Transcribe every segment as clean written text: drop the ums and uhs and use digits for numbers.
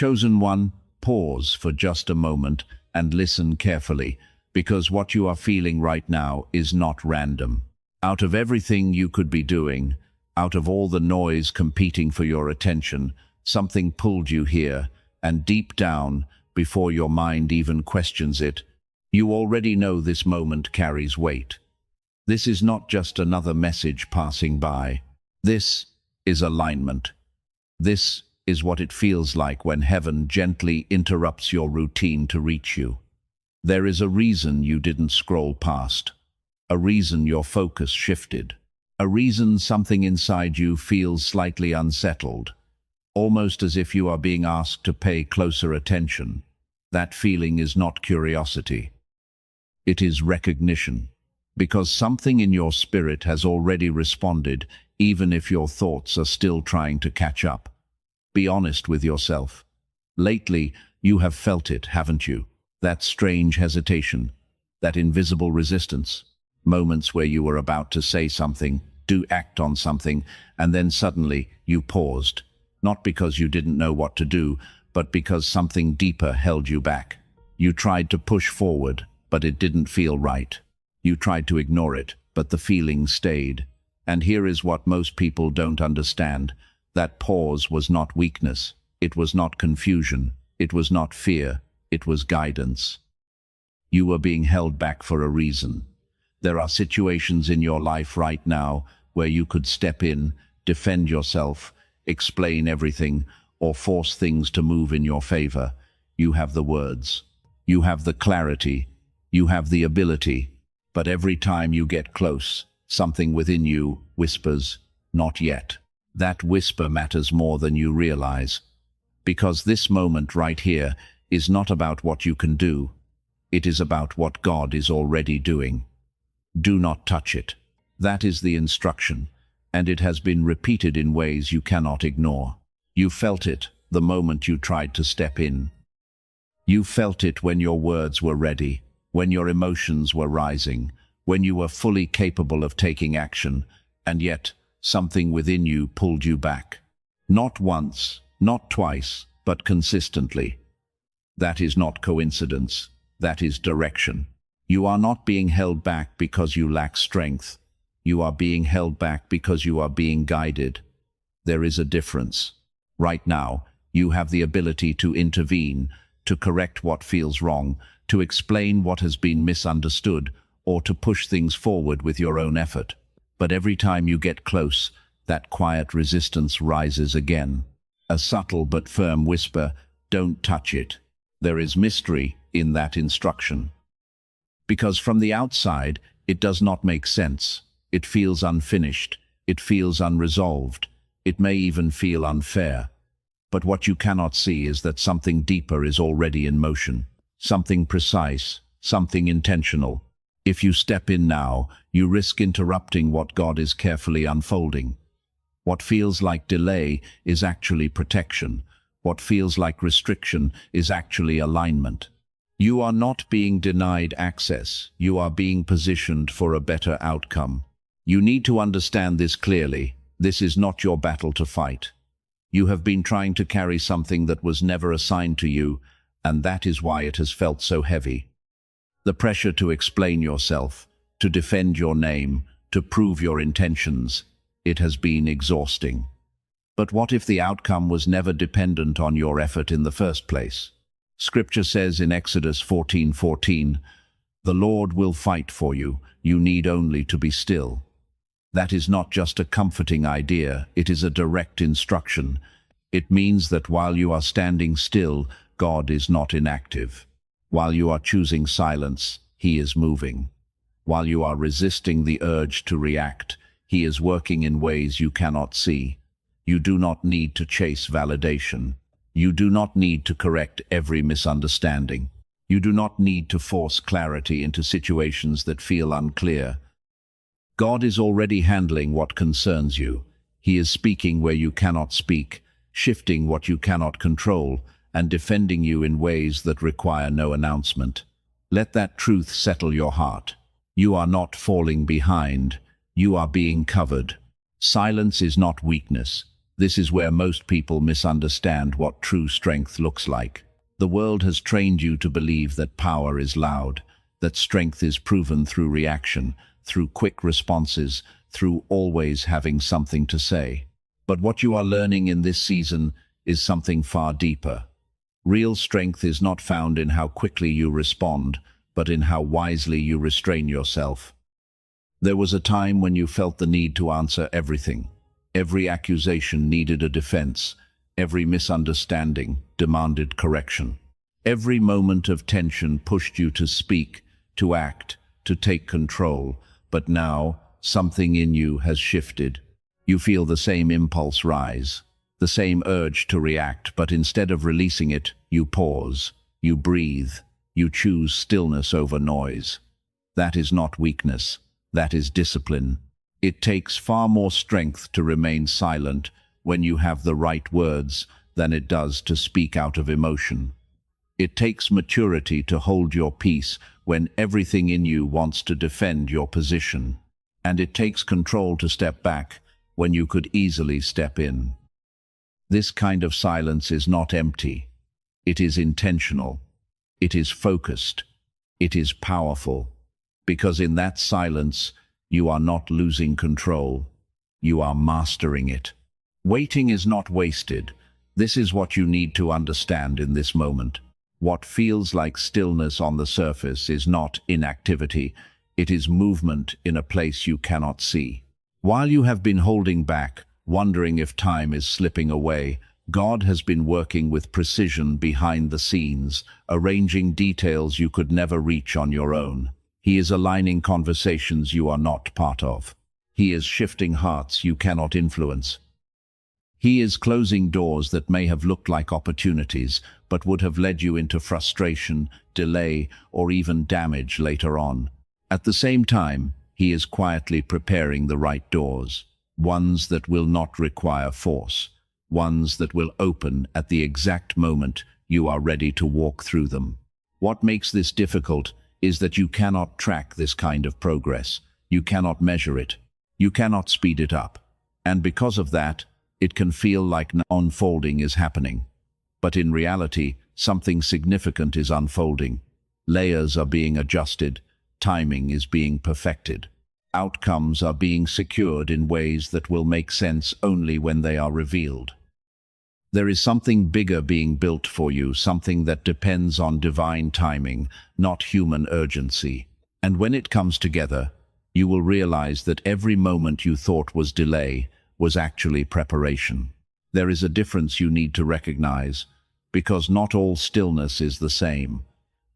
Chosen one, pause for just a moment and listen carefully, because what you are feeling right now is not random. Out of everything you could be doing, out of all the noise competing for your attention, something pulled you here, and deep down, before your mind even questions it, you already know this moment carries weight. This is not just another message passing by. This is alignment. This is what it feels like when heaven gently interrupts your routine to reach you. There is a reason you didn't scroll past, a reason your focus shifted, a reason something inside you feels slightly unsettled, almost as if you are being asked to pay closer attention. That feeling is not curiosity. It is recognition, because something in your spirit has already responded, even if your thoughts are still trying to catch up. Be honest with yourself. Lately, you have felt it, haven't you? That strange hesitation, that invisible resistance, moments where you were about to say something, act on something, and then suddenly you paused, not because you didn't know what to do, but because something deeper held you back. You tried to push forward, but it didn't feel right. You tried to ignore it, but the feeling stayed. And here is what most people don't understand. That pause was not weakness. It was not confusion. It was not fear. It was guidance. You were being held back for a reason. There are situations in your life right now where you could step in, defend yourself, explain everything, or force things to move in your favor. You have the words. You have the clarity. You have the ability. But every time you get close, something within you whispers, "Not yet." That whisper matters more than you realize. Because this moment right here is not about what you can do. It is about what God is already doing. Do not touch it. That is the instruction, and it has been repeated in ways you cannot ignore. You felt it the moment you tried to step in. You felt it when your words were ready, when your emotions were rising, when you were fully capable of taking action, and yet something within you pulled you back. Not once, not twice, but consistently. That is not coincidence. That is direction. You are not being held back because you lack strength. You are being held back because you are being guided. There is a difference. Right now, you have the ability to intervene, to correct what feels wrong, to explain what has been misunderstood, or to push things forward with your own effort. But every time you get close, that quiet resistance rises again. A subtle but firm whisper, "Don't touch it." There is mystery in that instruction. Because from the outside, it does not make sense. It feels unfinished. It feels unresolved. It may even feel unfair. But what you cannot see is that something deeper is already in motion. Something precise, something intentional. If you step in now, you risk interrupting what God is carefully unfolding. What feels like delay is actually protection. What feels like restriction is actually alignment. You are not being denied access. You are being positioned for a better outcome. You need to understand this clearly. This is not your battle to fight. You have been trying to carry something that was never assigned to you, and that is why it has felt so heavy. The pressure to explain yourself, to defend your name, to prove your intentions, it has been exhausting. But what if the outcome was never dependent on your effort in the first place? Scripture says in Exodus 14:14, "The Lord will fight for you. You need only to be still." That is not just a comforting idea, it is a direct instruction. It means that while you are standing still, God is not inactive. While you are choosing silence, He is moving. While you are resisting the urge to react, He is working in ways you cannot see. You do not need to chase validation. You do not need to correct every misunderstanding. You do not need to force clarity into situations that feel unclear. God is already handling what concerns you. He is speaking where you cannot speak, shifting what you cannot control, and defending you in ways that require no announcement. Let that truth settle your heart. You are not falling behind. You are being covered. Silence is not weakness. This is where most people misunderstand what true strength looks like. The world has trained you to believe that power is loud, that strength is proven through reaction, through quick responses, through always having something to say. But what you are learning in this season is something far deeper. Real strength is not found in how quickly you respond, but in how wisely you restrain yourself. There was a time when you felt the need to answer everything. Every accusation needed a defense. Every misunderstanding demanded correction. Every moment of tension pushed you to speak, to act, to take control. But now, something in you has shifted. You feel the same impulse rise, the same urge to react, but instead of releasing it, you pause, you breathe, you choose stillness over noise. That is not weakness, that is discipline. It takes far more strength to remain silent when you have the right words than it does to speak out of emotion. It takes maturity to hold your peace when everything in you wants to defend your position. And it takes control to step back when you could easily step in. This kind of silence is not empty. It is intentional. It is focused. It is powerful. Because in that silence, you are not losing control. You are mastering it. Waiting is not wasted. This is what you need to understand in this moment. What feels like stillness on the surface is not inactivity. It is movement in a place you cannot see. While you have been holding back, wondering if time is slipping away, God has been working with precision behind the scenes, arranging details you could never reach on your own. He is aligning conversations you are not part of. He is shifting hearts you cannot influence. He is closing doors that may have looked like opportunities, but would have led you into frustration, delay, or even damage later on. At the same time, He is quietly preparing the right doors, ones that will not require force, ones that will open at the exact moment you are ready to walk through them. What makes this difficult is that you cannot track this kind of progress. You cannot measure it. You cannot speed it up. And because of that, it can feel like unfolding is happening. But in reality, something significant is unfolding. Layers are being adjusted. Timing is being perfected. Outcomes are being secured in ways that will make sense only when they are revealed. There is something bigger being built for you, something that depends on divine timing, not human urgency. And when it comes together, you will realize that every moment you thought was delay was actually preparation. There is a difference you need to recognize, because not all stillness is the same.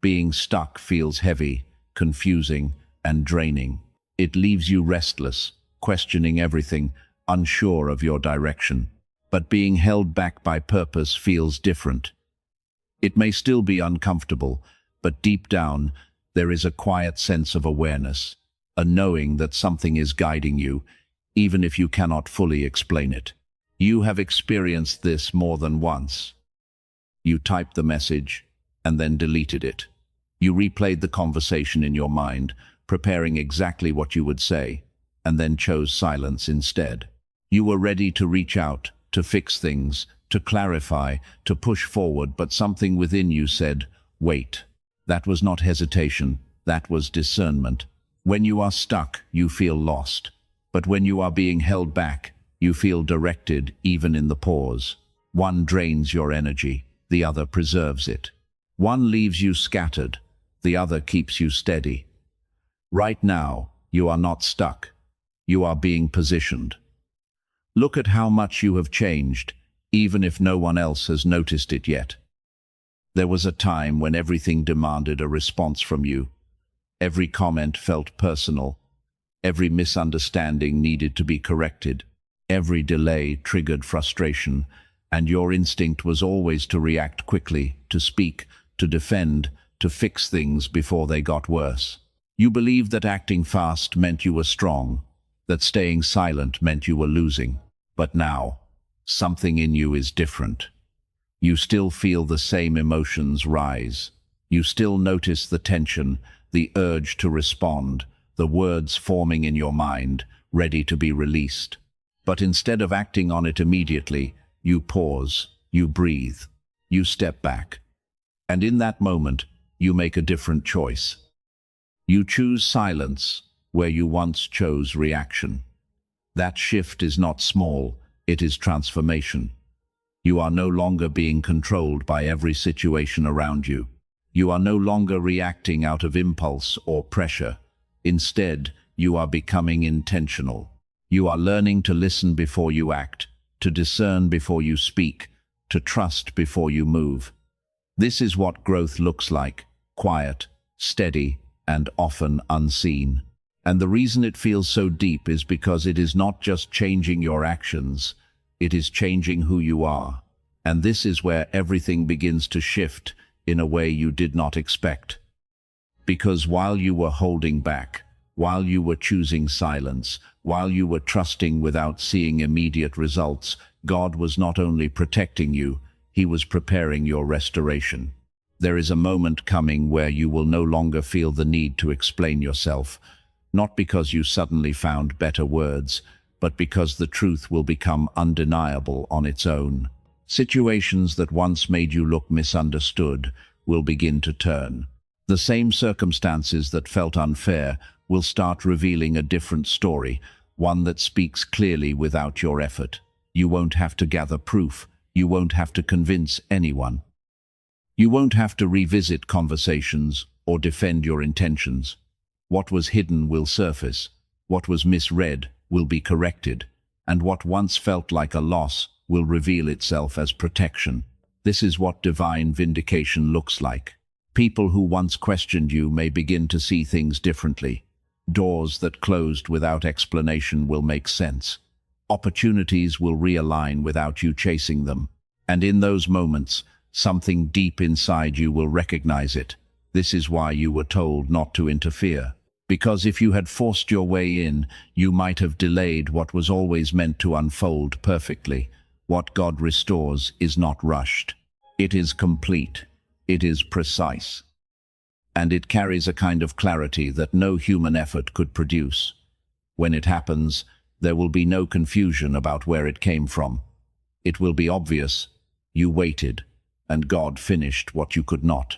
Being stuck feels heavy, confusing, and draining. It leaves you restless, questioning everything, unsure of your direction. But being held back by purpose feels different. It may still be uncomfortable, but deep down, there is a quiet sense of awareness, a knowing that something is guiding you, even if you cannot fully explain it. You have experienced this more than once. You typed the message and then deleted it. You replayed the conversation in your mind, preparing exactly what you would say, and then chose silence instead. You were ready to reach out, to fix things, to clarify, to push forward, but something within you said, wait. That was not hesitation, that was discernment. When you are stuck, you feel lost. But when you are being held back, you feel directed even in the pause. One drains your energy, the other preserves it. One leaves you scattered, the other keeps you steady. Right now, you are not stuck. You are being positioned. Look at how much you have changed, even if no one else has noticed it yet. There was a time when everything demanded a response from you. Every comment felt personal. Every misunderstanding needed to be corrected. Every delay triggered frustration, and your instinct was always to react quickly, to speak, to defend, to fix things before they got worse. You believed that acting fast meant you were strong, that staying silent meant you were losing. But now, something in you is different. You still feel the same emotions rise. You still notice the tension, the urge to respond, the words forming in your mind, ready to be released. But instead of acting on it immediately, you pause, you breathe, you step back. And in that moment, you make a different choice. You choose silence where you once chose reaction. That shift is not small, it is transformation. You are no longer being controlled by every situation around you. You are no longer reacting out of impulse or pressure. Instead, you are becoming intentional. You are learning to listen before you act, to discern before you speak, to trust before you move. This is what growth looks like: quiet, steady, and often unseen. And the reason it feels so deep is because it is not just changing your actions, it is changing who you are. And this is where everything begins to shift in a way you did not expect. Because while you were holding back, while you were choosing silence, while you were trusting without seeing immediate results, God was not only protecting you, He was preparing your restoration. There is a moment coming where you will no longer feel the need to explain yourself, not because you suddenly found better words, but because the truth will become undeniable on its own. Situations that once made you look misunderstood will begin to turn. The same circumstances that felt unfair will start revealing a different story, one that speaks clearly without your effort. You won't have to gather proof. You won't have to convince anyone. You won't have to revisit conversations or defend your intentions. What was hidden will surface. What was misread will be corrected. And what once felt like a loss will reveal itself as protection. This is what divine vindication looks like. People who once questioned you may begin to see things differently. Doors that closed without explanation will make sense. Opportunities will realign without you chasing them. And in those moments, something deep inside you will recognize it. This is why you were told not to interfere. Because if you had forced your way in, you might have delayed what was always meant to unfold perfectly. What God restores is not rushed. It is complete. It is precise. And it carries a kind of clarity that no human effort could produce. When it happens, there will be no confusion about where it came from. It will be obvious. You waited, and God finished what you could not.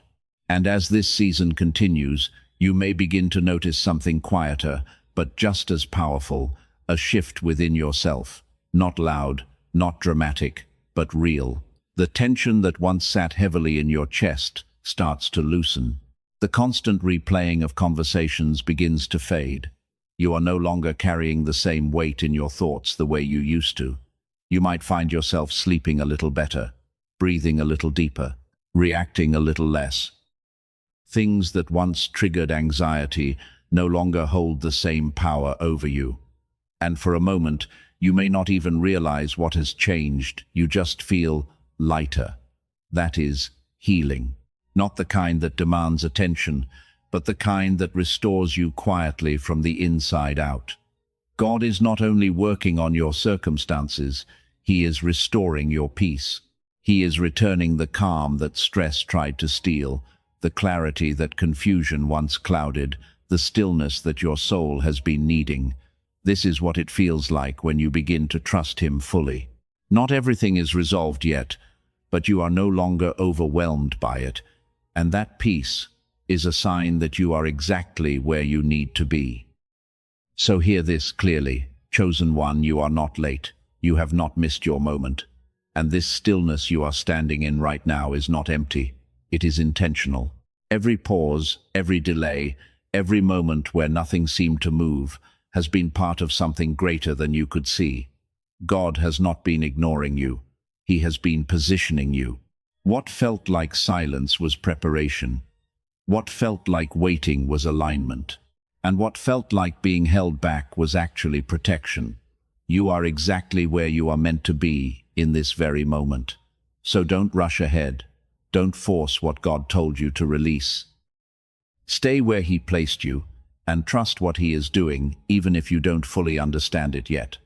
And as this season continues, you may begin to notice something quieter, but just as powerful, a shift within yourself. Not loud, not dramatic, but real. The tension that once sat heavily in your chest starts to loosen. The constant replaying of conversations begins to fade. You are no longer carrying the same weight in your thoughts the way you used to. You might find yourself sleeping a little better, breathing a little deeper, reacting a little less. Things that once triggered anxiety no longer hold the same power over you. And for a moment, you may not even realize what has changed. You just feel lighter. That is healing. Not the kind that demands attention, but the kind that restores you quietly from the inside out. God is not only working on your circumstances, He is restoring your peace. He is returning the calm that stress tried to steal, the clarity that confusion once clouded, the stillness that your soul has been needing. This is what it feels like when you begin to trust Him fully. Not everything is resolved yet, but you are no longer overwhelmed by it, and that peace is a sign that you are exactly where you need to be. So hear this clearly, chosen one, you are not late. You have not missed your moment. And this stillness you are standing in right now is not empty. It is intentional. Every pause, every delay, every moment where nothing seemed to move has been part of something greater than you could see. God has not been ignoring you. He has been positioning you. What felt like silence was preparation. What felt like waiting was alignment. And what felt like being held back was actually protection. You are exactly where you are meant to be in this very moment. So don't rush ahead. Don't force what God told you to release. Stay where He placed you and trust what He is doing, even if you don't fully understand it yet.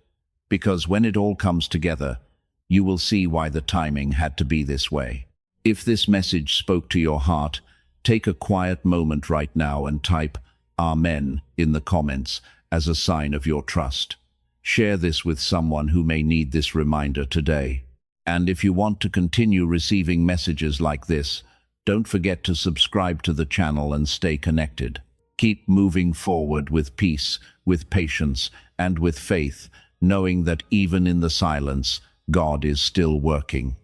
Because when it all comes together, you will see why the timing had to be this way. If this message spoke to your heart, take a quiet moment right now and type Amen in the comments as a sign of your trust. Share this with someone who may need this reminder today. And if you want to continue receiving messages like this, don't forget to subscribe to the channel and stay connected. Keep moving forward with peace, with patience, and with faith, knowing that even in the silence, God is still working.